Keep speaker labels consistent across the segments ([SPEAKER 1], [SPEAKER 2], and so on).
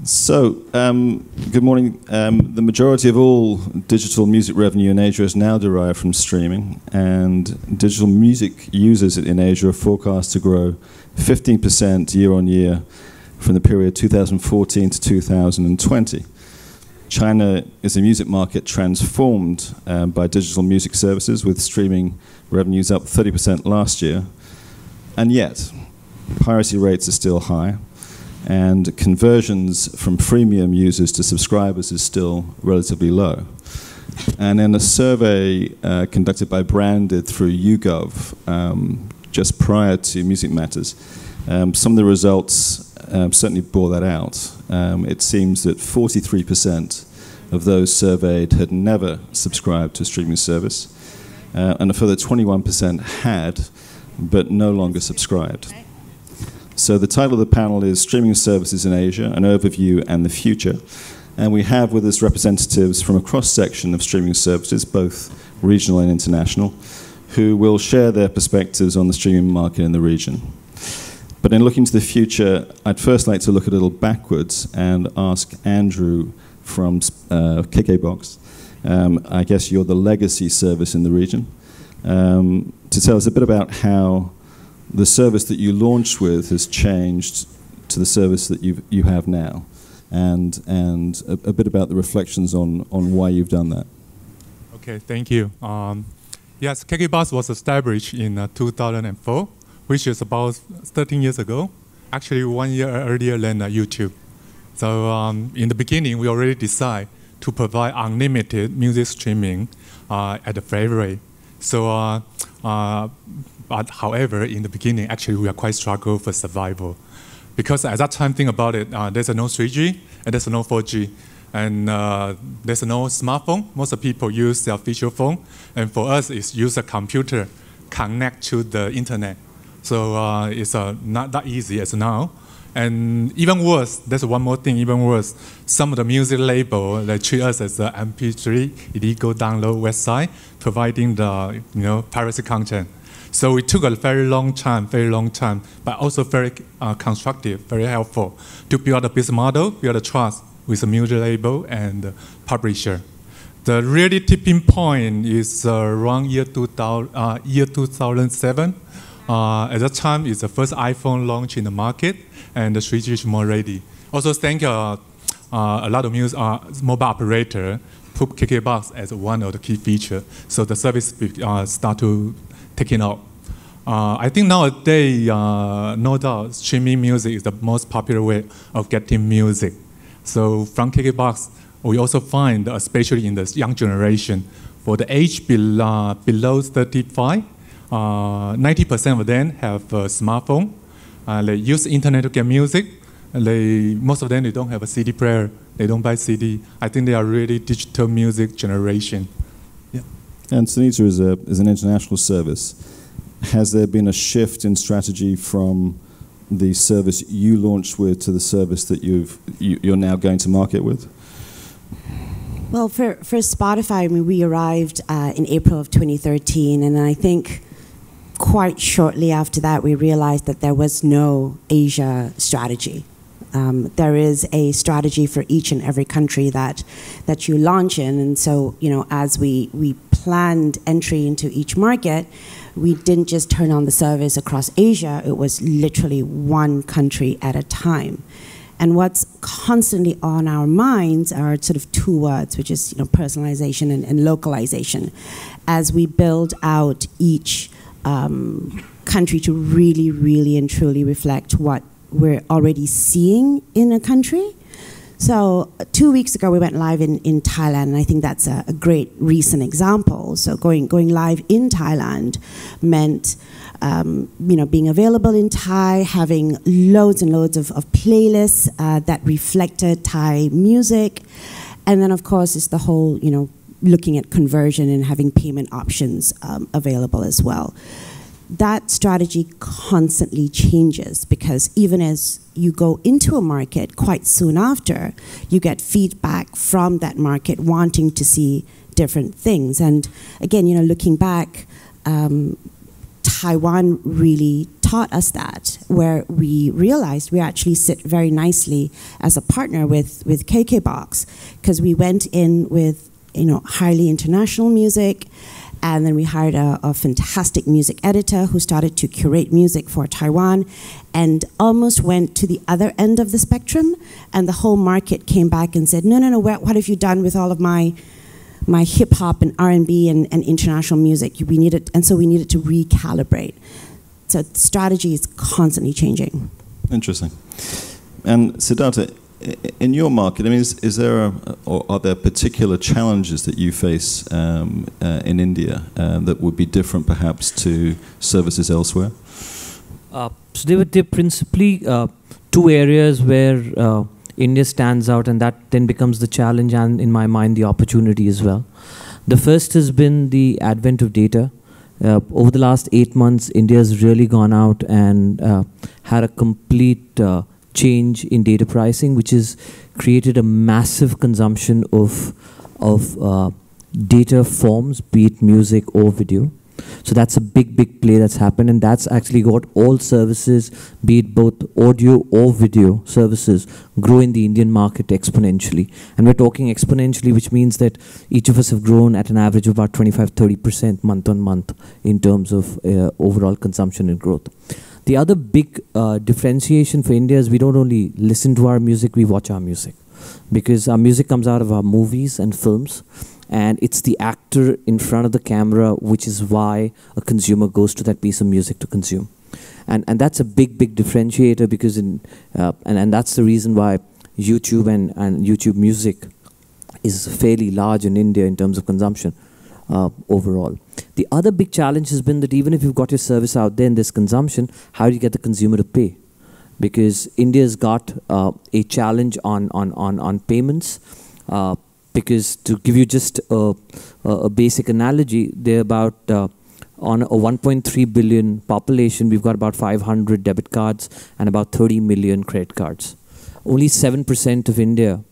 [SPEAKER 1] So, good morning. The majority of all digital music revenue in Asia is now derived from streaming, and digital music users in Asia are forecast to grow 15% year on year from the period 2014 to 2020. China is a music market transformed by digital music services, with streaming revenues up 30% last year, and yet piracy rates are still high, and conversions from freemium users to subscribers is still relatively low. And in a survey conducted by Branded through YouGov just prior to Music Matters, some of the results certainly bore that out. It seems that 43% of those surveyed had never subscribed to a streaming service, and a further 21% had, but no longer subscribed. So the title of the panel is Streaming Services in Asia, an Overview and the Future. And we have with us representatives from a cross-section of streaming services, both regional and international, who will share their perspectives on the streaming market in the region. But in looking to the future, I'd first like to look a little backwards and ask Andrew from KKBox, I guess you're the legacy service in the region, to tell us a bit about how the service that you launched with has changed to the service that you have now, and a bit about the reflections on why you've done that.
[SPEAKER 2] Okay, thank you. Yes, KKBox was established in 2004, which is about 13 years ago, actually 1 year earlier than YouTube. So in the beginning, we already decided to provide unlimited music streaming at the flat rate. So, but however, in the beginning, actually, we are quite struggle for survival. Because at that time, think about it, there's no 3G, and there's no 4G, and there's no smartphone. Most of people use their feature phone, and for us, it's use a computer, connect to the internet. So it's not that easy as now. And even worse, there's one more thing, even worse. Some of the music label, they treat us as an MP3 illegal download website, providing the piracy content. So it took a very long time, but also very constructive, very helpful to build a business model, build a trust with the music label and the publisher. The really tipping point is around year 2007. At that time, it's the first iPhone launch in the market, and the 3G is more ready. Also, thank a lot of mobile operator put KKBox as one of the key features, so the service start to taking off. I think nowadays, no doubt, streaming music is the most popular way of getting music. So from KKBox, we also find, especially in the young generation, for the age below 35, 90% of them have a smartphone. They use the internet to get music. Most of them, they don't have a CD player. They don't buy CD. I think they are really digital music generation. Yeah.
[SPEAKER 1] And Sunita is an international service. Has there been a shift in strategy from the service you launched with to the service that you're now going to market with?
[SPEAKER 3] Well, for Spotify, I mean, we arrived in April of 2013, and I think quite shortly after that, we realized that there was no Asia strategy. There is a strategy for each and every country that you launch in, and so as we planned entry into each market, we didn't just turn on the service across Asia. It was literally one country at a time. And what's constantly on our minds are sort of two words, which is personalization and localization, as we build out each country to really, really and truly reflect what we're already seeing in a country. So 2 weeks ago, we went live in Thailand, and I think that's a great recent example. So going live in Thailand meant being available in Thai, having loads and loads of playlists that reflected Thai music. And then, of course, it's the whole, looking at conversion and having payment options available as well. That strategy constantly changes, because even as you go into a market, quite soon after, you get feedback from that market wanting to see different things. And again, looking back, Taiwan really taught us that, where we realized we actually sit very nicely as a partner with KKBox, because we went in with highly international music, and then we hired a fantastic music editor who started to curate music for Taiwan, and almost went to the other end of the spectrum, and the whole market came back and said, no, what have you done with all of my hip hop and R&B and international music? We needed to recalibrate. So strategy is constantly changing.
[SPEAKER 1] Interesting. And Siddhartha, in your market, I mean, is there or are there particular challenges that you face in India that would be different perhaps to services elsewhere?
[SPEAKER 4] So there principally two areas where India stands out, and that then becomes the challenge and, in my mind, the opportunity as well. The first has been the advent of data. Over the last 8 months, India has really gone out and had a complete change in data pricing, which has created a massive consumption of data forms, be it music or video. So that's a big play that's happened, and that's actually got all services, be it both audio or video services, grow in the Indian market exponentially. And we're talking exponentially, which means that each of us have grown at an average of about 25–30% month on month in terms of overall consumption and growth. The other big differentiation for India is we don't only listen to our music, we watch our music. Because our music comes out of our movies and films, and it's the actor in front of the camera, which is why a consumer goes to that piece of music to consume. And that's a big differentiator, because and that's the reason why YouTube and YouTube music is fairly large in India in terms of consumption overall. The other big challenge has been that even if you've got your service out there in this consumption, how do you get the consumer to pay? Because India's got a challenge on payments. Because to give you just a basic analogy, they're about, on a 1.3 billion population, we've got about 500 debit cards and about 30 million credit cards. Only 7% of India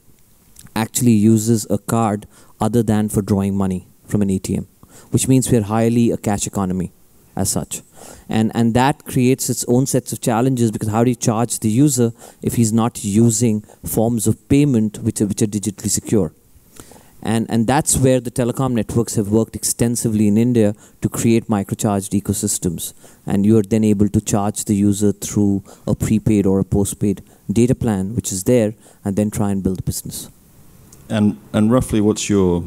[SPEAKER 4] actually uses a card other than for drawing money from an ATM, which means we're highly a cash economy as such. And that creates its own sets of challenges, because how do you charge the user if he's not using forms of payment which are digitally secure? And that's where the telecom networks have worked extensively in India to create microcharged ecosystems. And you are then able to charge the user through a prepaid or a postpaid data plan, which is there, and then try and build a business.
[SPEAKER 1] And roughly, what's your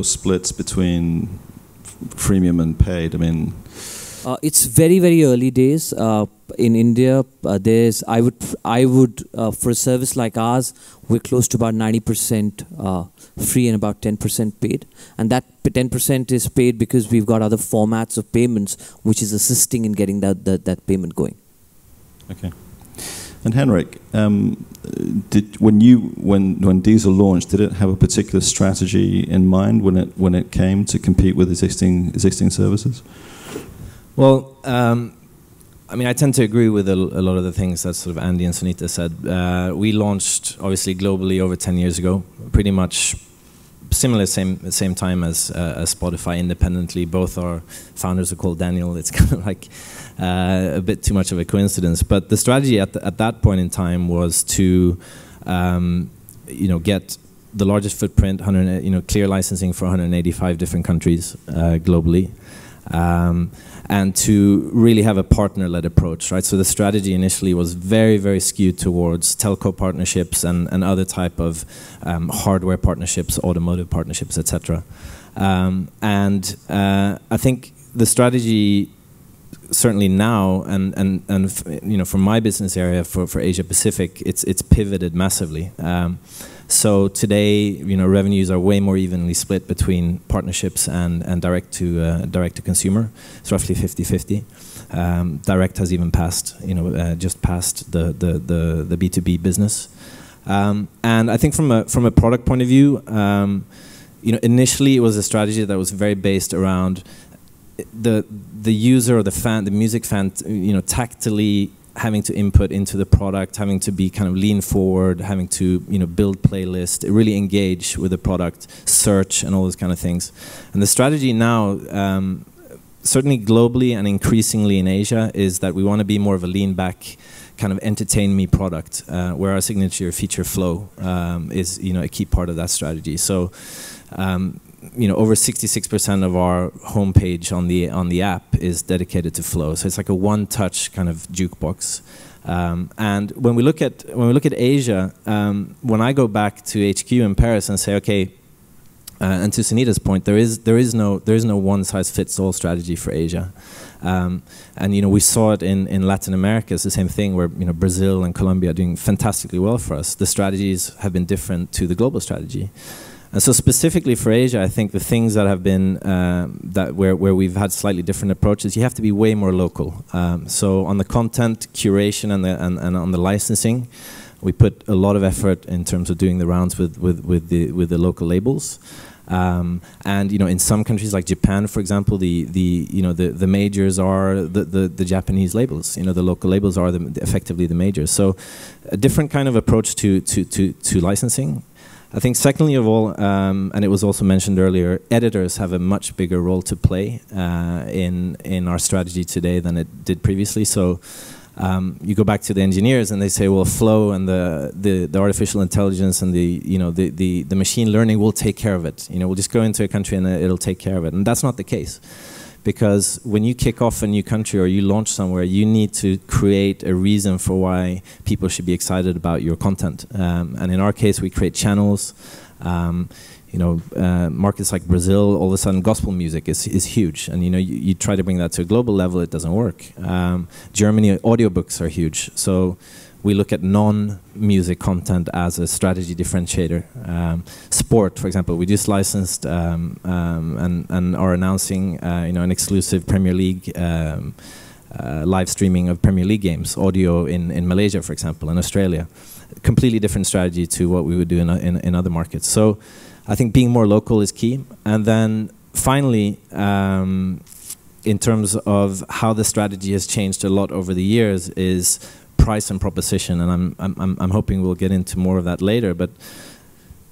[SPEAKER 1] splits between freemium and paid? I mean,
[SPEAKER 4] it's very early days in India. There's I would for a service like ours, we're close to about 90% free and about 10% paid, and that 10% is paid because we've got other formats of payments which is assisting in getting that payment going.
[SPEAKER 1] Okay. And Henrik, when Deezer launched, did it have a particular strategy in mind when it came to compete with existing services?
[SPEAKER 5] Well, I mean, I tend to agree with a lot of the things that sort of Andy and Sunita said. We launched, obviously, globally over 10 years ago, pretty much similar same time as Spotify independently. Both our founders are called Daniel. It's kind of like a bit too much of a coincidence. But the strategy at that point in time was to, get the largest footprint, clear licensing for 185 different countries globally. And to really have a partner-led approach, right? So the strategy initially was very skewed towards telco partnerships and other type of hardware partnerships, automotive partnerships, etc. I think the strategy, certainly now, and from my business area for Asia Pacific, it's pivoted massively. So today, revenues are way more evenly split between partnerships and direct to consumer. It's roughly 50-50. Direct has even passed, just passed the B2B business. And I think from a product point of view, initially it was a strategy that was very based around the user or the fan, the music fan, tactily having to input into the product, having to be kind of lean forward, having to build playlist, really engage with the product, search and all those kind of things. And the strategy now certainly globally and increasingly in Asia, is that we want to be more of a lean back kind of entertain me product, where our signature feature flow is a key part of that strategy. So over 66% of our homepage on the app is dedicated to flow. So it's like a one-touch kind of jukebox. And when we look at Asia, when I go back to HQ in Paris and say, okay, and to Sunita's point, there is no one-size-fits-all strategy for Asia. And we saw it in Latin America. It's the same thing where Brazil and Colombia are doing fantastically well for us. The strategies have been different to the global strategy. And so specifically for Asia, I think the things that have been where we've had slightly different approaches, you have to be way more local. So on the content curation and on the licensing, we put a lot of effort in terms of doing the rounds with the local labels. And in some countries like Japan, for example, the majors are the Japanese labels. The local labels are effectively the majors. So a different kind of approach to licensing. I think secondly of all, and it was also mentioned earlier, editors have a much bigger role to play in our strategy today than it did previously. So you go back to the engineers and they say, well, flow and the artificial intelligence and the machine learning will take care of it. We'll just go into a country and it'll take care of it. And that's not the case. Because when you kick off a new country or you launch somewhere, you need to create a reason for why people should be excited about your content. And in our case, we create channels. Markets like Brazil, all of a sudden gospel music is huge. And you try to bring that to a global level, it doesn't work. Germany, audiobooks are huge. So we look at non-music content as a strategy differentiator. Sport, for example, we just licensed and are announcing an exclusive Premier League live streaming of Premier League games, audio in Malaysia, for example, in Australia. Completely different strategy to what we would do in other markets. So I think being more local is key. And then finally, in terms of how the strategy has changed a lot over the years is price and proposition, and I'm hoping we'll get into more of that later. But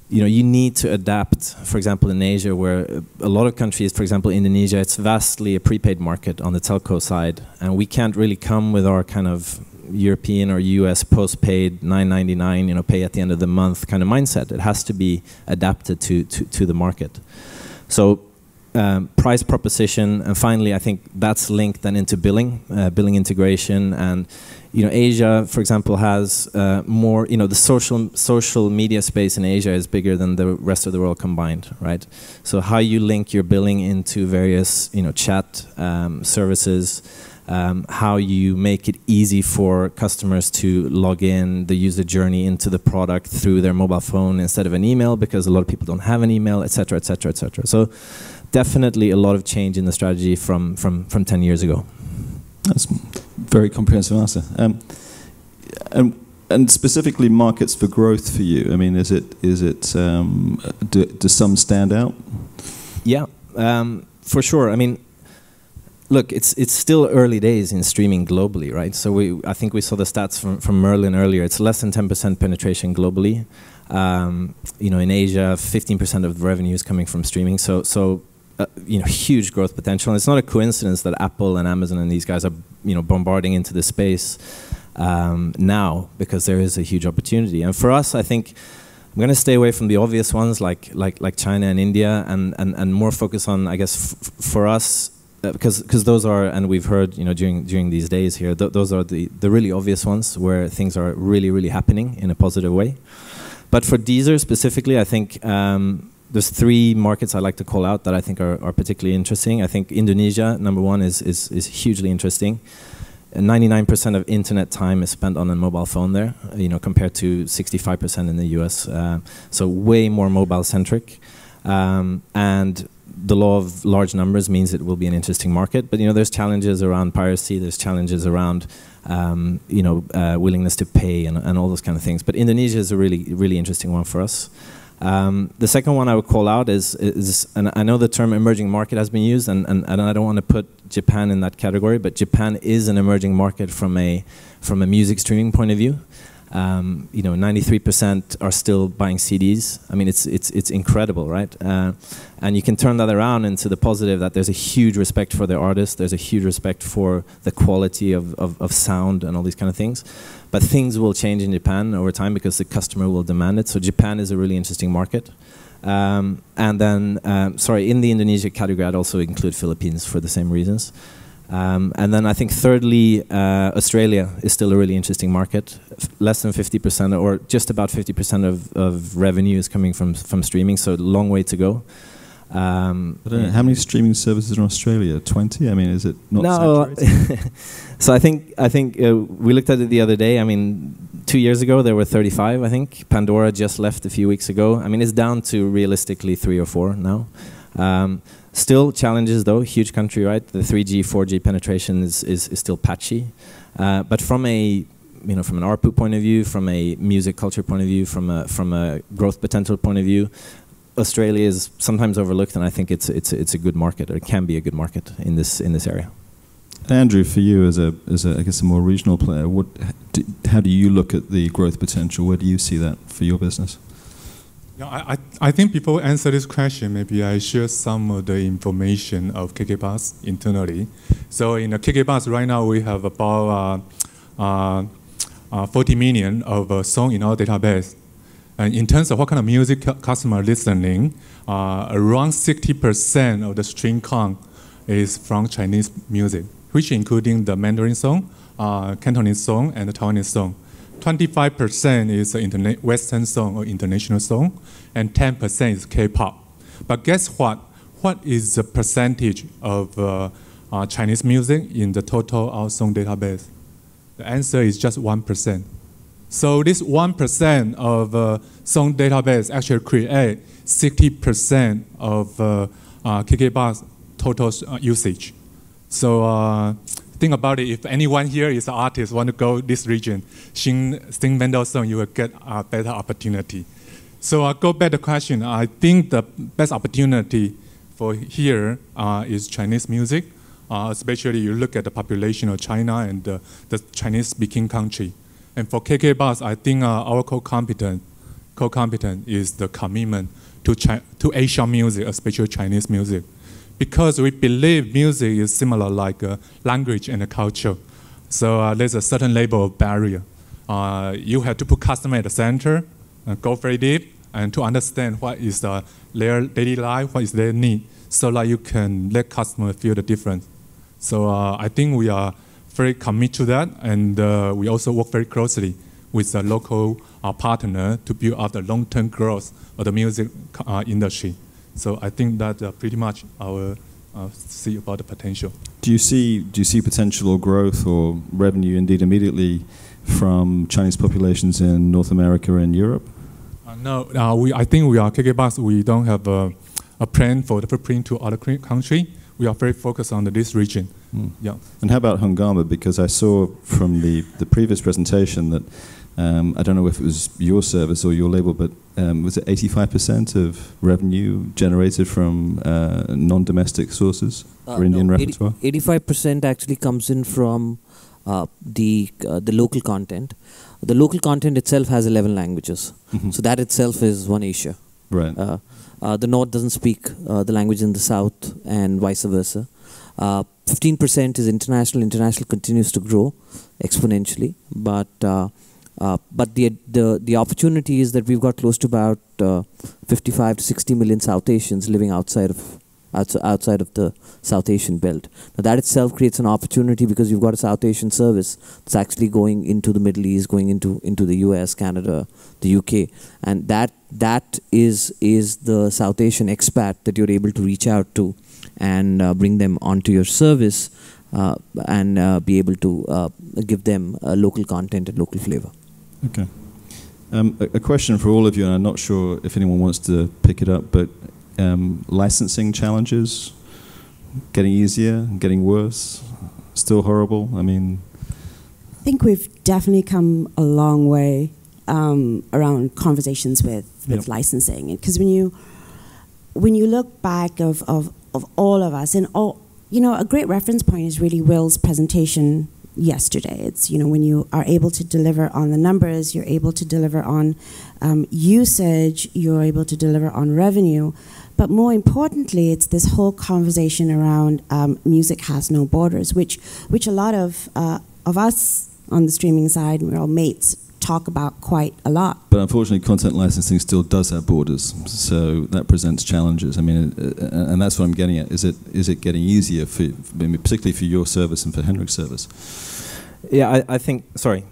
[SPEAKER 5] you need to adapt. For example, in Asia, where a lot of countries, for example, Indonesia, it's vastly a prepaid market on the telco side, and we can't really come with our kind of European or US postpaid $9.99, pay at the end of the month kind of mindset. It has to be adapted to the market. So price proposition, and finally, I think that's linked then into billing integration. And Asia, for example, has more. The social media space in Asia is bigger than the rest of the world combined, right? So how you link your billing into various chat services, how you make it easy for customers to log in, the user journey into the product through their mobile phone instead of an email, because a lot of people don't have an email, etc., etc., etc. So definitely a lot of change in the strategy from 10 years ago.
[SPEAKER 1] That's a very comprehensive answer. And specifically markets for growth for you. I mean, do some stand out? Yeah,
[SPEAKER 5] for sure. I mean, look, it's still early days in streaming globally, right? So I think we saw the stats from McLellan earlier. It's less than 10% penetration globally. In Asia, 15% of the revenue is coming from streaming. So huge growth potential. And it's not a coincidence that Apple and Amazon and these guys are bombarding into the space now, because there is a huge opportunity. And for us, I think I'm going to stay away from the obvious ones like China and India, and more focus on, I guess, for us. Because those are, and we've heard during these days here, those are the really obvious ones where things are really happening in a positive way. But for Deezer specifically, I think there's 3 markets I like to call out that I think are particularly interesting. I think Indonesia, number one, is hugely interesting. 99% of internet time is spent on a mobile phone there, compared to 65% in the US. So way more mobile centric, and the law of large numbers means it will be an interesting market. But there's challenges around piracy, there's challenges around willingness to pay and all those kind of things. But Indonesia is a really interesting one for us. The second one I would call out is, and I know the term emerging market has been used, and I don't want to put Japan in that category, but Japan is an emerging market from a music streaming point of view. You know, 93% are still buying CDs. I mean, it's incredible, right? And you can turn that around into the positive that there's a huge respect for the artist. There's a huge respect for the quality of sound and all these kind of things. But things will change in Japan over time because the customer will demand it. So Japan is a really interesting market. And then, sorry, in the Indonesia category, I'd also include Philippines for the same reasons. And then I think thirdly, Australia is still a really interesting market. Less than 50% or just about 50% of revenue is coming from streaming, so a long way to go.
[SPEAKER 1] How many streaming services in Australia? 20? I mean, is it not saturated?
[SPEAKER 5] So I think we looked at it the other day. I mean, 2 years ago there were 35, I think. Pandora just left a few weeks ago. I mean, it's down to realistically 3 or 4 now. Still challenges though, huge country, right? The 3G, 4G penetration is still patchy. But from an ARPU point of view, from a music culture point of view, from a growth potential point of view, Australia is sometimes overlooked, and I think it's a good market, or it can be a good market in this area.
[SPEAKER 1] Andrew, for you as a I guess a more regional player, how do you look at the growth potential? Where do you see that for your business?
[SPEAKER 2] Yeah, I think before I answer this question, maybe I share some of the information of KKBox internally. So in the KKBox right now, we have about 40 million of song in our database. And in terms of what kind of music customer listening, around 60% of the stream count is from Chinese music, which including the Mandarin song, Cantonese song, and the Taiwanese song. 25% is Western song or international song, and 10% is K-pop. But guess what? What is the percentage of Chinese music in the total our song database? The answer is just 1%. So this 1% of song database actually create 60% of KKBox total usage. So think about it. If anyone here is an artist, want to go this region, sing Mandel song, you will get a better opportunity. So I'll go back to the question. I think the best opportunity for here is Chinese music, especially you look at the population of China and the Chinese-speaking country. And for KKBox, I think our core competence is the commitment to Asian music, especially Chinese music. Because we believe music is similar like language and culture. So there's a certain level of barrier. You have to put customer at the center, go very deep, and to understand what is their daily life, what is their need, so that you can let customer feel the difference. So I think we are very committed to that, and we also work very closely with the local partner to build up the long-term growth of the music industry. So I think that pretty much our see about the potential. Do you see
[SPEAKER 1] potential or growth or revenue indeed immediately from Chinese populations in North America and Europe?
[SPEAKER 2] No, I think we are KKBox. We don't have a plan for the footprint to other country. We are very focused on this region. Mm. Yeah.
[SPEAKER 1] And how about Hungama? Because I saw from the previous presentation that I don't know if it was your service or your label, but was it 85% of revenue generated from non-domestic sources for Indian repertoire?
[SPEAKER 4] 85% actually comes in from the local content. The local content itself has 11 languages, so that itself is one Asia.
[SPEAKER 1] Right.
[SPEAKER 4] The North doesn't speak the language in the South, and vice versa. 15% is international. International continues to grow exponentially, but the opportunity is that we've got close to about 55 to 60 million South Asians living outside of the South Asian belt. Now that itself creates an opportunity because you've got a South Asian service that's actually going into the Middle East, going into the US, Canada, the UK, and that is the South Asian expat that you're able to reach out to and bring them onto your service and be able to give them local content and local flavor.
[SPEAKER 1] Okay. A question for all of you, and I'm not sure if anyone wants to pick it up, but licensing challenges, getting easier, getting worse, still horrible? I mean...
[SPEAKER 3] I think we've definitely come a long way around conversations with licensing. Because when you look back of all of us, and all, a great reference point is really Will's presentation yesterday. It's, you know, when you are able to deliver on the numbers, you're able to deliver on usage, you're able to deliver on revenue. But more importantly, it's this whole conversation around music has no borders, which a lot of us on the streaming side, we're all mates, talk about quite a lot.
[SPEAKER 1] But unfortunately, content licensing still does have borders, so that presents challenges. I mean, and that's what I'm getting at. Is it getting easier for, I mean, particularly for your service and for Henrik's service?
[SPEAKER 5] Yeah, I think. Sorry.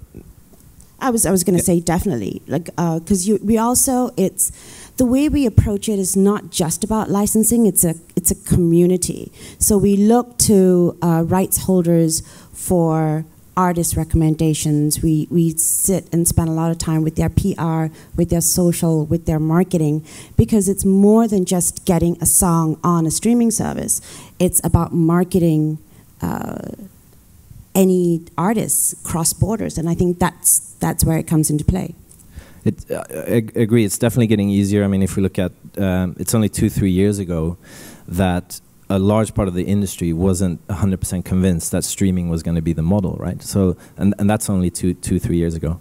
[SPEAKER 3] I was going to say definitely, like, because we also, it's the way we approach it is not just about licensing. It's a community. So we look to rights holders for artist recommendations. We sit and spend a lot of time with their PR, with their social, with their marketing, because it's more than just getting a song on a streaming service. It's about marketing any artists cross borders, and I think that's where it comes into play.
[SPEAKER 5] I agree. It's definitely getting easier. I mean, if we look at, it's only 2-3 years ago that a large part of the industry wasn't 100% convinced that streaming was going to be the model, right? So, and that's only 2-3 years ago.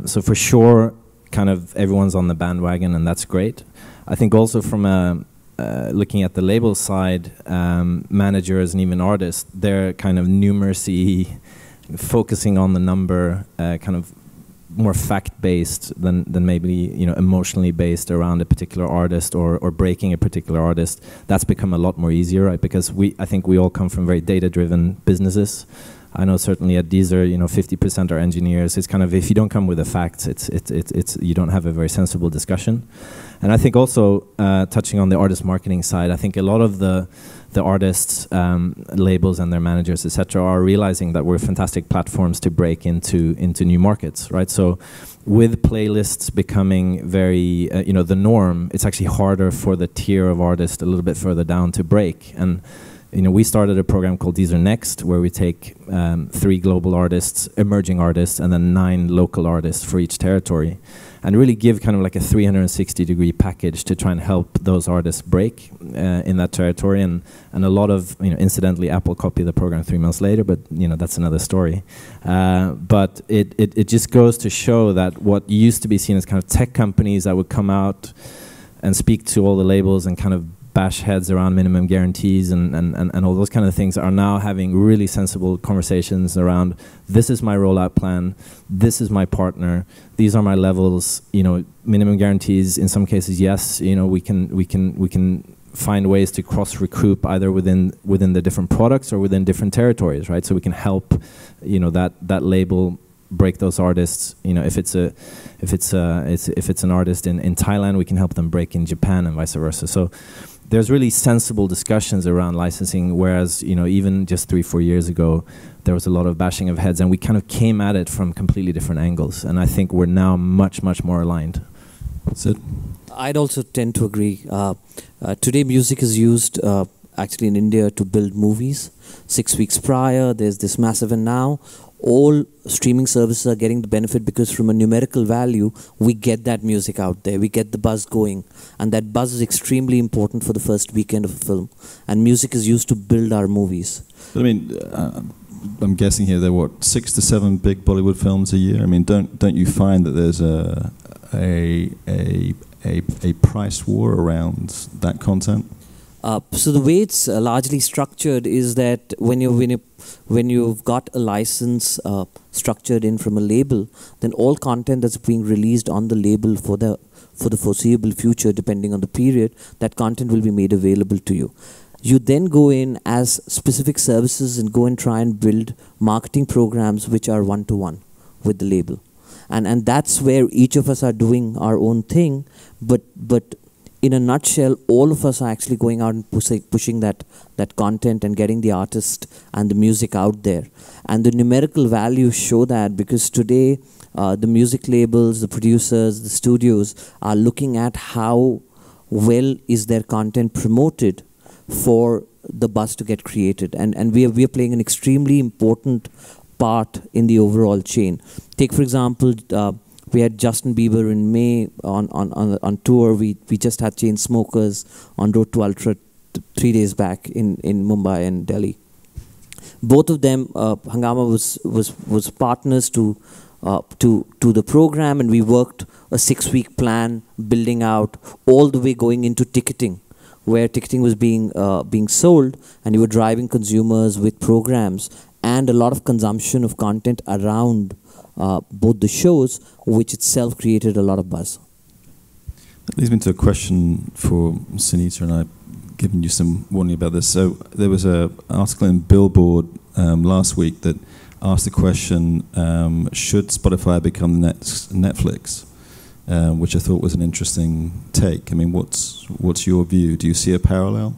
[SPEAKER 5] So for sure, kind of everyone's on the bandwagon, and that's great. I think also from looking at the label side, managers and even artists, they're kind of numeracy, focusing on the number, kind of more fact-based than maybe, you know, emotionally based around a particular artist or breaking a particular artist. That's become a lot more easier, right? Because I think we all come from very data-driven businesses. I know certainly at Deezer, you know, 50% are engineers. It's kind of, if you don't come with the facts, it's you don't have a very sensible discussion. And I think also touching on the artist marketing side, I think a lot of the artists, labels and their managers, etc., are realizing that we're fantastic platforms to break into new markets, right? So with playlists becoming very, you know, the norm, it's actually harder for the tier of artists a little bit further down to break. And you know, we started a program called Deezer Next, where we take 3 global artists, emerging artists, and then 9 local artists for each territory, and really give kind of like a 360-degree package to try and help those artists break in that territory. And a lot of, you know, incidentally, Apple copied the program 3 months later, but you know, that's another story. But it just goes to show that what used to be seen as kind of tech companies that would come out and speak to all the labels and kind of bash heads around minimum guarantees and all those kind of things are now having really sensible conversations around, this is my rollout plan, this is my partner, these are my levels, you know, minimum guarantees in some cases, yes, you know, we can find ways to cross recoup either within the different products or within different territories, right? So we can help, you know, that label break those artists. You know, if it's an artist in Thailand, we can help them break in Japan and vice versa. So there's really sensible discussions around licensing, whereas, you know, even just 3-4 years ago, there was a lot of bashing of heads, and we kind of came at it from completely different angles. And I think we're now much more aligned.
[SPEAKER 1] Sid?
[SPEAKER 4] I'd also tend to agree. Today, music is used actually in India to build movies. 6 weeks prior, there's this massive, and now all streaming services are getting the benefit because from a numerical value, we get that music out there, we get the buzz going, and that buzz is extremely important for the first weekend of a film, and music is used to build our movies.
[SPEAKER 1] But I mean, I'm guessing here there are what, 6 to 7 big Bollywood films a year. I mean, don't you find that there's a price war around that content?
[SPEAKER 4] So the way it's largely structured is that when you've got a license structured in from a label, then all content that's being released on the label for the foreseeable future, depending on the period, that content will be made available to you. You then go in as specific services and go and try and build marketing programs which are one-to-one with the label, and that's where each of us are doing our own thing, but in a nutshell, all of us are actually going out and pushing that content and getting the artist and the music out there. And the numerical values show that, because today the music labels, the producers, the studios are looking at how well is their content promoted for the buzz to get created. And we are playing an extremely important part in the overall chain. Take, for example, we had Justin Bieber in May on tour. We just had Chainsmokers on Road to Ultra 3 days back in Mumbai and Delhi. both of them, Hangama was partners to the program, and we worked a 6-week plan, building out all the way going into ticketing, where ticketing was being sold, and you were driving consumers with programs and a lot of consumption of content around both the shows, which itself created a lot of buzz.
[SPEAKER 1] That leads me to a question for Sunita, and I've given you some warning about this. So there was an article in Billboard last week that asked the question, should Spotify become the next Netflix? Which I thought was an interesting take. I mean, what's your view? Do you see a parallel?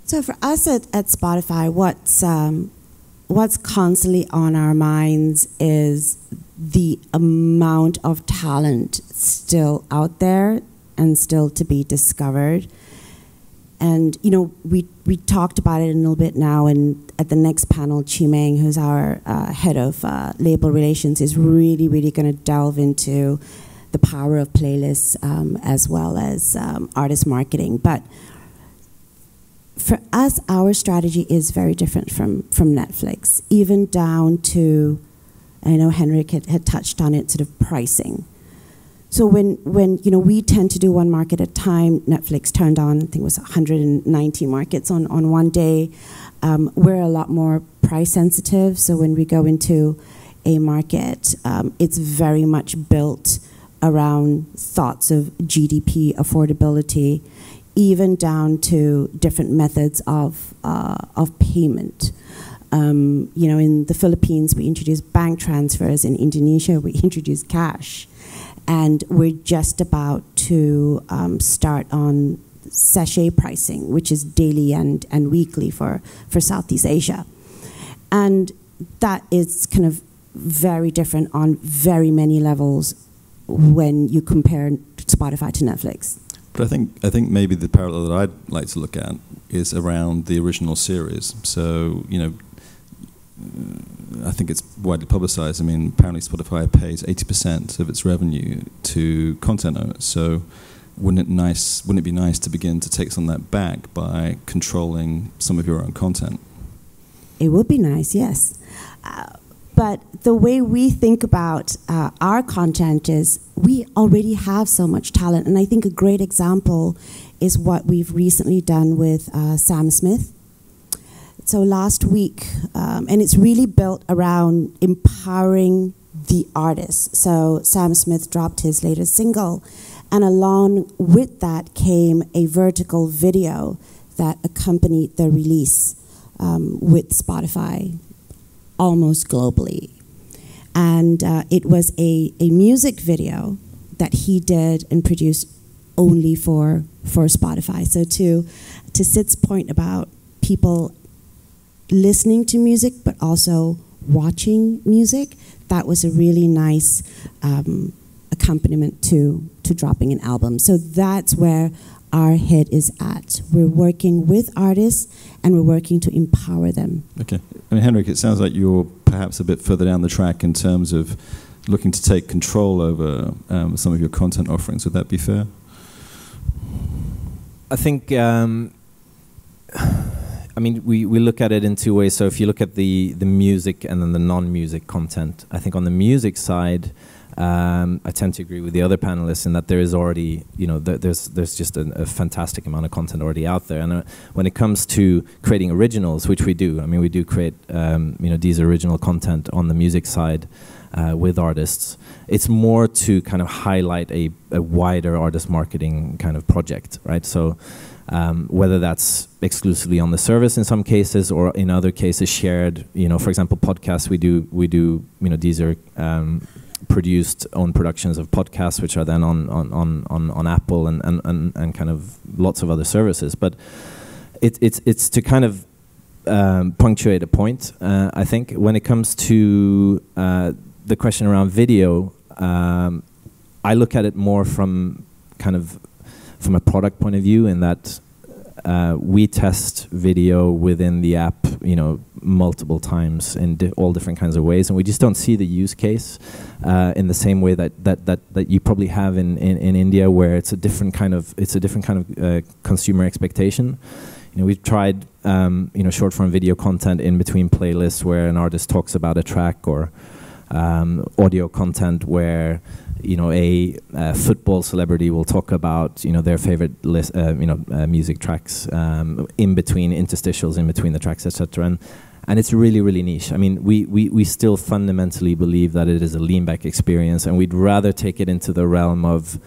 [SPEAKER 3] So for us at Spotify, what's constantly on our minds is the amount of talent still out there and still to be discovered. And you know, we talked about it a little bit now, and at the next panel, Chimeng, who's our head of label relations, is really going to delve into the power of playlists as well as artist marketing. But for us, our strategy is very different from Netflix, even down to, I know Henrik had touched on it, sort of pricing. So when you know, we tend to do one market at a time, Netflix turned on, I think it was 190 markets on one day. We're a lot more price sensitive, so when we go into a market, it's very much built around thoughts of GDP affordability, even down to different methods of payment. You know, in the Philippines, we introduced bank transfers. In Indonesia, we introduced cash. And we're just about to start on sachet pricing, which is daily and weekly for Southeast Asia. And that is kind of very different on very many levels when you compare Spotify to Netflix.
[SPEAKER 1] But I think maybe the parallel that I'd like to look at is around the original series. So, you know, I think it's widely publicized. I mean, apparently Spotify pays 80% of its revenue to content owners. So wouldn't it be nice to begin to take some of that back by controlling some of your own content?
[SPEAKER 3] It would be nice, yes. But the way we think about our content is we already have so much talent. And I think a great example is what we've recently done with Sam Smith. So last week, and it's really built around empowering the artists. So Sam Smith dropped his latest single, and along with that came a vertical video that accompanied the release with Spotify almost globally. And it was a music video that he did and produced only for Spotify. So to Sid's point about people listening to music, but also watching music, that was a really nice accompaniment to dropping an album. So that's where our head is at. We're working with artists and we're working to empower them. Okay.
[SPEAKER 1] I mean, Henrik, it sounds like you're perhaps a bit further down the track in terms of looking to take control over some of your content offerings. Would that be fair?
[SPEAKER 5] I think I mean, we look at it in two ways. So if you look at the music and then the non-music content, I think on the music side, I tend to agree with the other panelists in that there is already, you know, there's just a fantastic amount of content already out there. And when it comes to creating originals, which we do, I mean, we do create, you know, these original content on the music side with artists. It's more to kind of highlight a wider artist marketing kind of project, right? So whether that's exclusively on the service in some cases or in other cases shared, you know, for example, podcasts, we do, you know, Deezer produced own productions of podcasts, which are then on Apple and kind of lots of other services. But it's to kind of punctuate a point. I think when it comes to the question around video, I look at it more from kind of from a product point of view, in that we test video within the app, you know, multiple times in all different kinds of ways, and we just don't see the use case in the same way that you probably have in India, where it's a different kind of consumer expectation. You know, we've tried short form video content in between playlists where an artist talks about a track, or audio content where a football celebrity will talk about their favorite music tracks in between interstitials, in between the tracks, etc. And it's really, really niche. I mean, we still fundamentally believe that it is a lean-back experience, and we'd rather take it into the realm of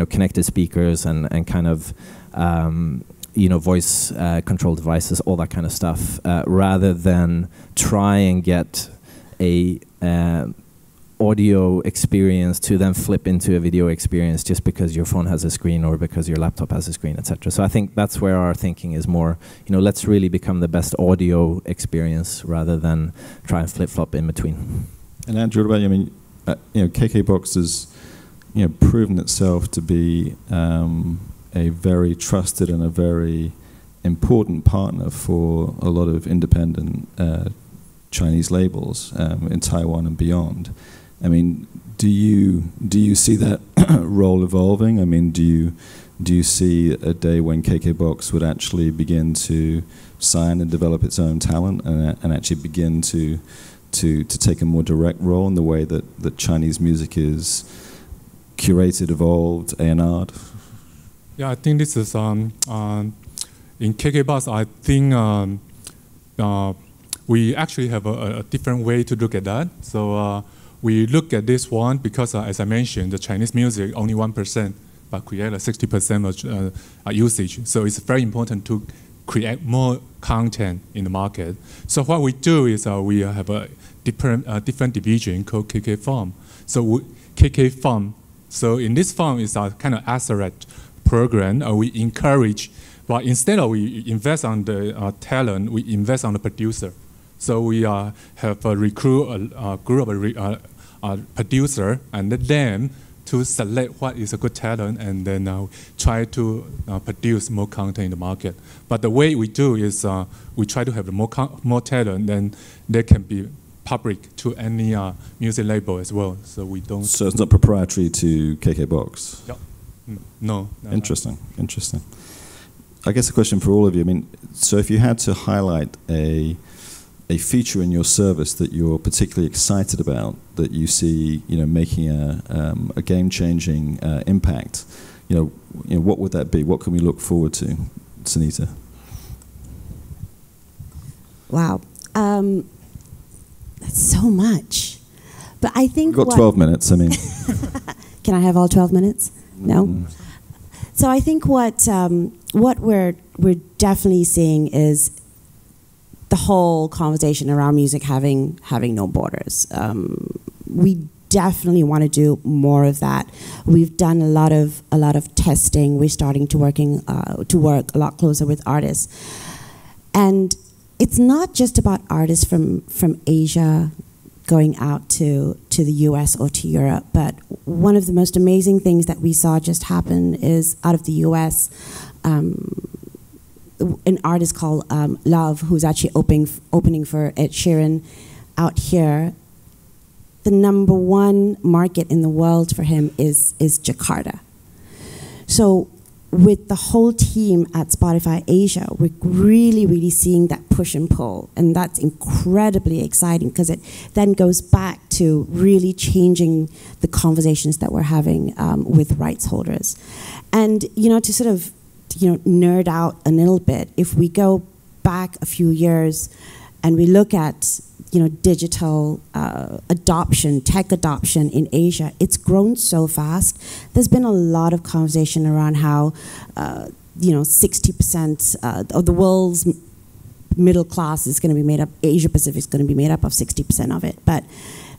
[SPEAKER 5] connected speakers and kind of voice control devices, all that kind of stuff, rather than try and get a audio experience to then flip into a video experience just because your phone has a screen or because your laptop has a screen, etc. So I think that's where our thinking is more, let's really become the best audio experience rather than try and flip-flop in between.
[SPEAKER 1] And Andrew, what about you? I mean, KKBox has proven itself to be a very trusted and a very important partner for a lot of independent Chinese labels in Taiwan and beyond. I mean, do you see that role evolving? I mean, do you see a day when KKBox would actually begin to sign and develop its own talent and actually begin to take a more direct role in the way that Chinese music is curated, evolved, A&R'd?
[SPEAKER 2] Yeah, I think this is in KKBox. I think we actually have a different way to look at that. So we look at this one because, as I mentioned, the Chinese music only 1%, but create a 60% of usage. So it's very important to create more content in the market. So what we do is we have a different division called KK Farm. So KK Farm. So in this farm is a kind of accelerate program. We encourage, but instead of we invest on the talent, we invest on the producer. So we have recruit a group of producer and let them to select what is a good talent and then try to produce more content in the market. But the way we do is we try to have more talent, then they can be public to any music label as well. So we don't.
[SPEAKER 1] So it's not proprietary to KKBox?
[SPEAKER 2] Yeah. No.
[SPEAKER 1] Interesting. I guess a question for all of you. I mean, so if you had to highlight a feature in your service that you're particularly excited about, that you see, making a game-changing impact, what would that be? What can we look forward to, Sunita?
[SPEAKER 3] Wow, that's so much. But I think
[SPEAKER 1] we've got 12 minutes. I mean,
[SPEAKER 3] can I have all 12 minutes? No. So I think what we're definitely seeing is the whole conversation around music having no borders. We definitely want to do more of that. We've done a lot of testing. We're starting to work a lot closer with artists, and it's not just about artists from Asia going out to the US or to Europe, but one of the most amazing things that we saw just happen is out of the US. An artist called Love, who's actually opening for Ed Sheeran out here. The #1 market in the world for him is Jakarta. So with the whole team at Spotify Asia, we're really seeing that push and pull, and that's incredibly exciting because it then goes back to really changing the conversations that we're having with rights holders. And to sort of nerd out a little bit, if we go back a few years and we look at digital adoption, tech adoption in Asia, it's grown so fast. There's been a lot of conversation around how 60% of the world's middle class is going to be made up, Asia Pacific is going to be made up of 60% of it. But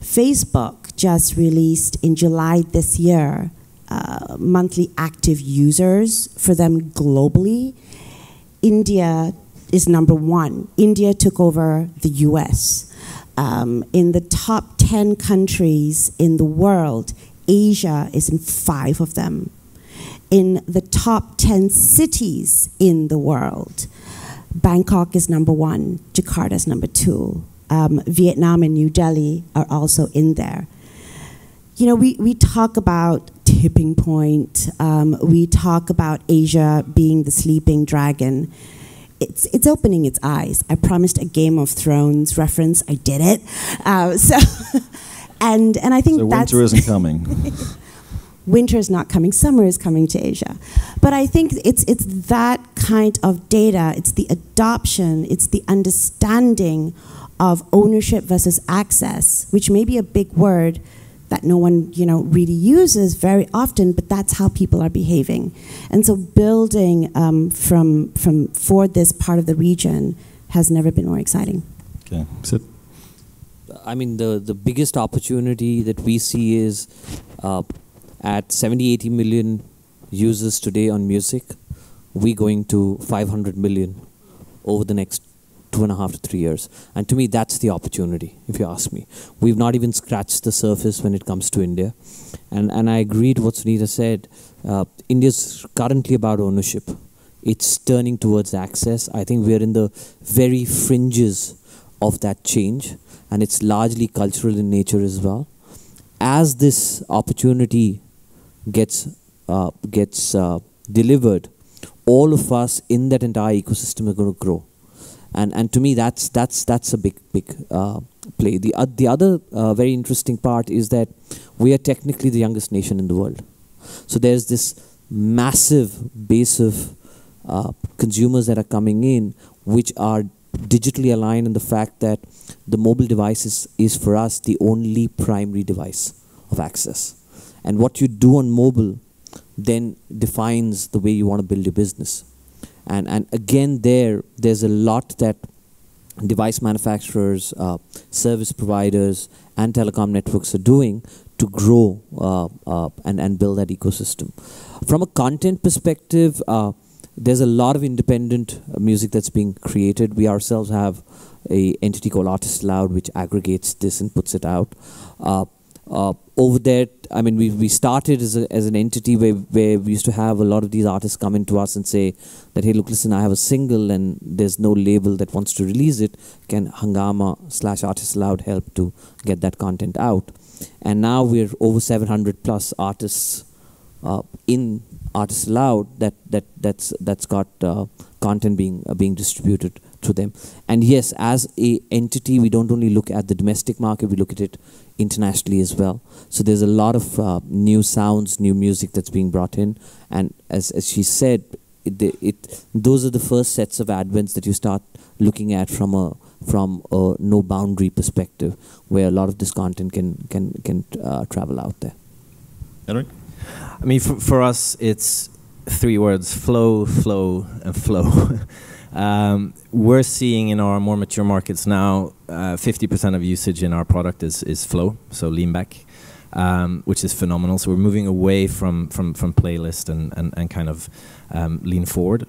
[SPEAKER 3] Facebook just released in July this year monthly active users for them globally. India is #1. India took over the US. In the top 10 countries in the world, Asia is in 5 of them. In the top 10 cities in the world, Bangkok is #1, Jakarta is #2. Vietnam and New Delhi are also in there. We talk about tipping point. We talk about Asia being the sleeping dragon. it's opening its eyes. I promised a Game of Thrones reference. I did it. And I think
[SPEAKER 1] so
[SPEAKER 3] that's...
[SPEAKER 1] winter isn't coming.
[SPEAKER 3] Winter is not coming. Summer is coming to Asia. But I think it's that kind of data. It's the adoption. It's the understanding of ownership versus access, which may be a big word that no one, really uses very often, but that's how people are behaving. And so building for this part of the region has never been more exciting.
[SPEAKER 1] Okay, Sid?
[SPEAKER 4] I mean, the biggest opportunity that we see is at 70, 80 million users today on music, we're going to 500 million over the next 2.5 to 3 years. And to me, that's the opportunity, if you ask me. We've not even scratched the surface when it comes to India. And I agreed what Sunita said. India's currently about ownership. It's turning towards access. I think we're in the very fringes of that change. And it's largely cultural in nature as well. As this opportunity gets delivered, all of us in that entire ecosystem are going to grow. And to me, that's a big play. The other very interesting part is that we are technically the youngest nation in the world. So there's this massive base of consumers that are coming in, which are digitally aligned in the fact that the mobile device is for us the only primary device of access. And what you do on mobile then defines the way you want to build your business. And again, there's a lot that device manufacturers, service providers, and telecom networks are doing to grow and build that ecosystem. From a content perspective, there's a lot of independent music that's being created. We ourselves have an entity called Artist Loud, which aggregates this and puts it out. Over there, I mean, we started as an entity where we used to have a lot of these artists come into us and say that, hey, look, listen, I have a single and there's no label that wants to release it. Can Hangama/Artist Loud help to get that content out? And now we're over 700 plus artists in Artist Loud that's got content being distributed to them. And yes, as a entity, we don't only look at the domestic market, we look at it internationally as well. So there's a lot of new sounds, new music that's being brought in. And as she said, those are the first sets of advents that you start looking at from a no boundary perspective, where a lot of this content can travel out there.
[SPEAKER 1] Henrik?
[SPEAKER 5] I mean, for us, it's 3 words: flow, flow, and flow. We're seeing in our more mature markets now 50% of usage in our product is flow, so lean back, which is phenomenal. So we're moving away from playlist and kind of lean forward.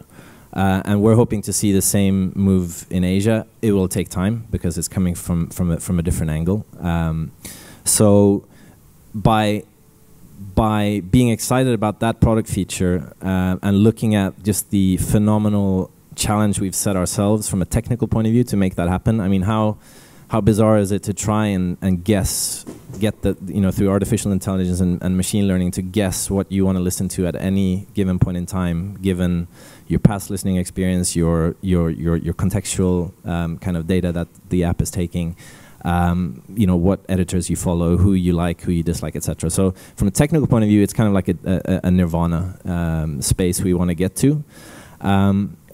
[SPEAKER 5] And we're hoping to see the same move in Asia. It will take time because it's coming from a different angle. So by being excited about that product feature and looking at just the phenomenal challenge we've set ourselves from a technical point of view to make that happen. I mean, how bizarre is it to try and get the, through artificial intelligence and machine learning to guess what you want to listen to at any given point in time, given your past listening experience, your contextual kind of data that the app is taking, what editors you follow, who you like, who you dislike, etc. So from a technical point of view, it's kind of like a nirvana space we want to get to.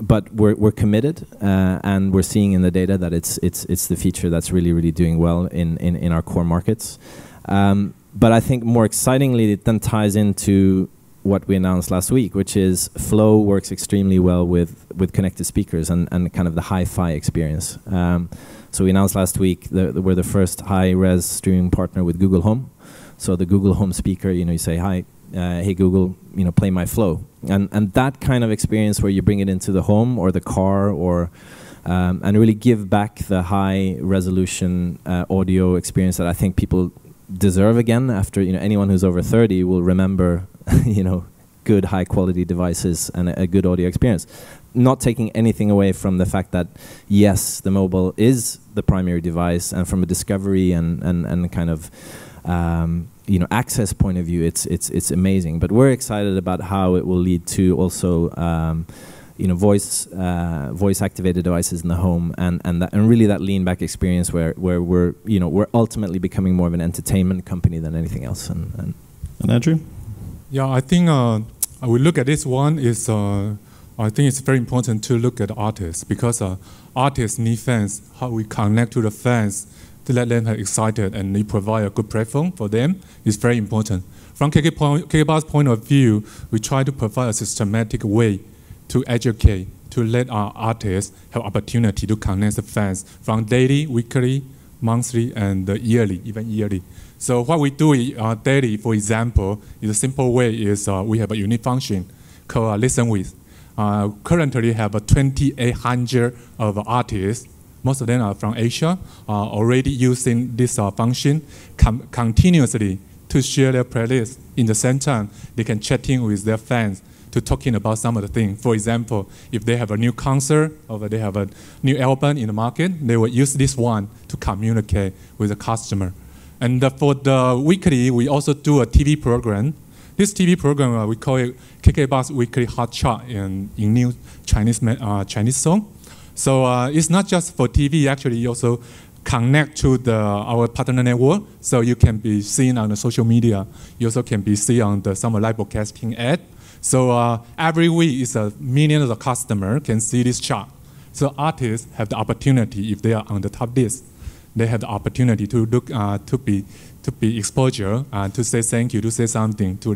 [SPEAKER 5] But we're committed, and we're seeing in the data that it's the feature that's really doing well in our core markets. But I think more excitingly, it then ties into what we announced last week, which is Flow works extremely well with connected speakers and kind of the hi-fi experience. So we announced last week that we're the first high-res streaming partner with Google Home. So the Google Home speaker, you say, hi, hey Google, play my Flow. And that kind of experience where you bring it into the home or the car or and really give back the high resolution audio experience that I think people deserve again after, anyone who's over 30 will remember, good high quality devices and a good audio experience. Not taking anything away from the fact that, yes, the mobile is the primary device, and from a discovery and kind of access point of view, it's amazing. But we're excited about how it will lead to also voice activated devices in the home, and really that lean back experience where we're ultimately becoming more of an entertainment company than anything else. And
[SPEAKER 1] Andrew?
[SPEAKER 2] Yeah, I think we look at this one is I think it's very important to look at artists, because artists need fans. How we connect to the fans to let them get excited and we provide a good platform for them is very important. From KKBox point of view, we try to provide a systematic way to educate, to let our artists have opportunity to connect the fans from daily, weekly, monthly, and yearly, even yearly. So what we do daily, for example, is a simple way is we have a unique function called Listen With. Currently have 2,800 of artists. Most of them are from Asia, already using this function continuously to share their playlist. In the same time, they can chat in with their fans to talking about some of the things. For example, if they have a new concert or they have a new album in the market, they will use this one to communicate with the customer. And for the weekly, we also do a TV program. This TV program, we call it KKBox Weekly Hot Chart in new Chinese song. So it's not just for TV, actually you also connect to our partner network, so you can be seen on the social media. You also can be seen on some live broadcasting ad. So every week is millions of customers can see this chart. So artists have the opportunity, if they are on the top list, they have the opportunity to look to be exposure, to say thank you, to say something to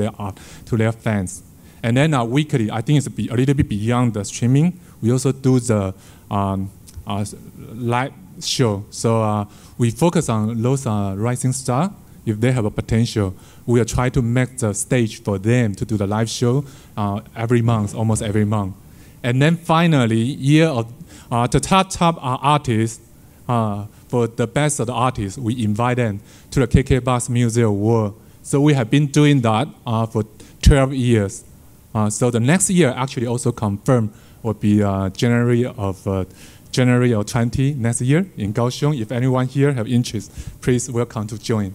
[SPEAKER 2] their fans. And then weekly, I think it's a little bit beyond the streaming. We also do the live show. So we focus on those rising stars. If they have a potential, we will try to make the stage for them to do the live show every month, almost every month. And then finally, the top artists, for the best of the artists, we invite them to the KKBox Music Award. So we have been doing that for 12 years. So the next year actually also confirmed will be January of 20 next year in Kaohsiung. If anyone here have interest, please welcome to join.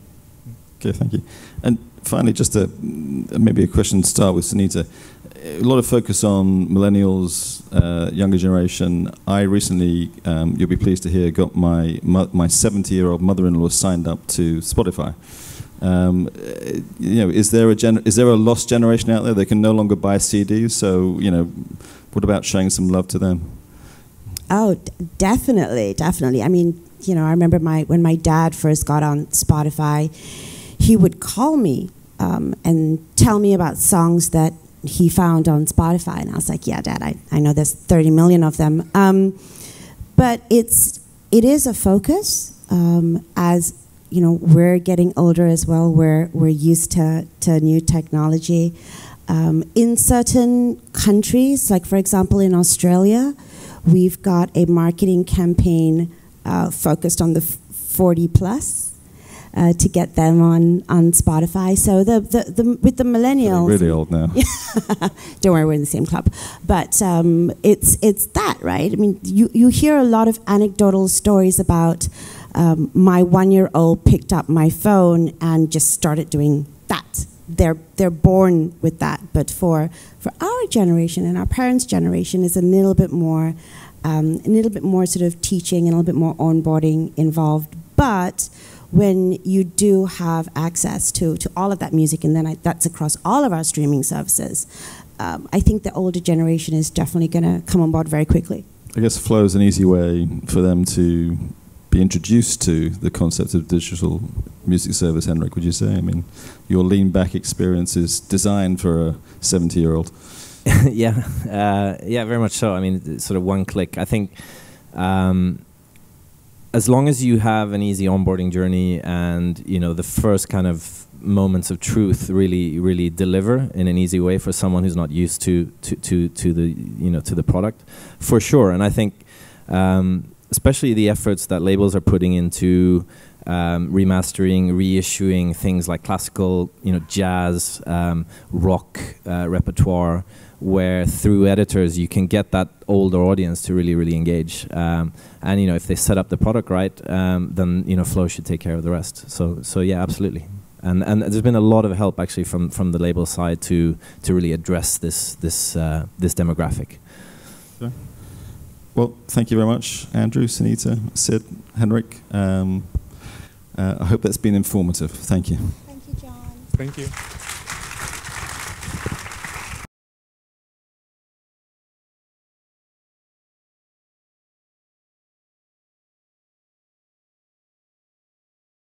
[SPEAKER 1] Okay, thank you. And finally, just maybe a question to start with Sunita. A lot of focus on millennials, younger generation. I recently, you'll be pleased to hear, got my 70-year-old mother-in-law signed up to Spotify. Is there a lost generation out there? They can no longer buy CDs. So, what about showing some love to them?
[SPEAKER 3] Oh, definitely. I mean, I remember when my dad first got on Spotify, he would call me and tell me about songs that he found on Spotify. And I was like, yeah, Dad, I know there's 30 million of them. But it is a focus. As, we're getting older as well. We're used to new technology. In certain countries, like for example in Australia, we've got a marketing campaign focused on the 40 plus. To get them on Spotify. So with the millennials,
[SPEAKER 1] really old now.
[SPEAKER 3] Don't worry, we're in the same club. But it's that, right? I mean, you hear a lot of anecdotal stories about my 1-year-old picked up my phone and just started doing that. They're born with that. But for our generation and our parents' generation, is a little bit more sort of teaching and a little bit more onboarding involved. But when you do have access to all of that music, and then that's across all of our streaming services, I think the older generation is definitely going to come on board very quickly.
[SPEAKER 1] I guess Flow is an easy way for them to be introduced to the concept of digital music service, Henrik, would you say? I mean, your lean-back experience is designed for a 70-year-old.
[SPEAKER 5] Yeah, very much so. I mean, it's sort of one click. I think as long as you have an easy onboarding journey and the first kind of moments of truth really deliver in an easy way for someone who's not used to the product, for sure. And I think especially the efforts that labels are putting into remastering, reissuing things like classical, jazz, rock repertoire, where through editors you can get that older audience to really engage. And if they set up the product right, then Flow should take care of the rest. So yeah, absolutely. And there's been a lot of help actually from the label side to really address this demographic.
[SPEAKER 1] Sorry. Well, thank you very much, Andrew, Sunita, Sid, Henrik. I hope that's been informative. Thank you.
[SPEAKER 6] Thank you, John.
[SPEAKER 2] Thank you.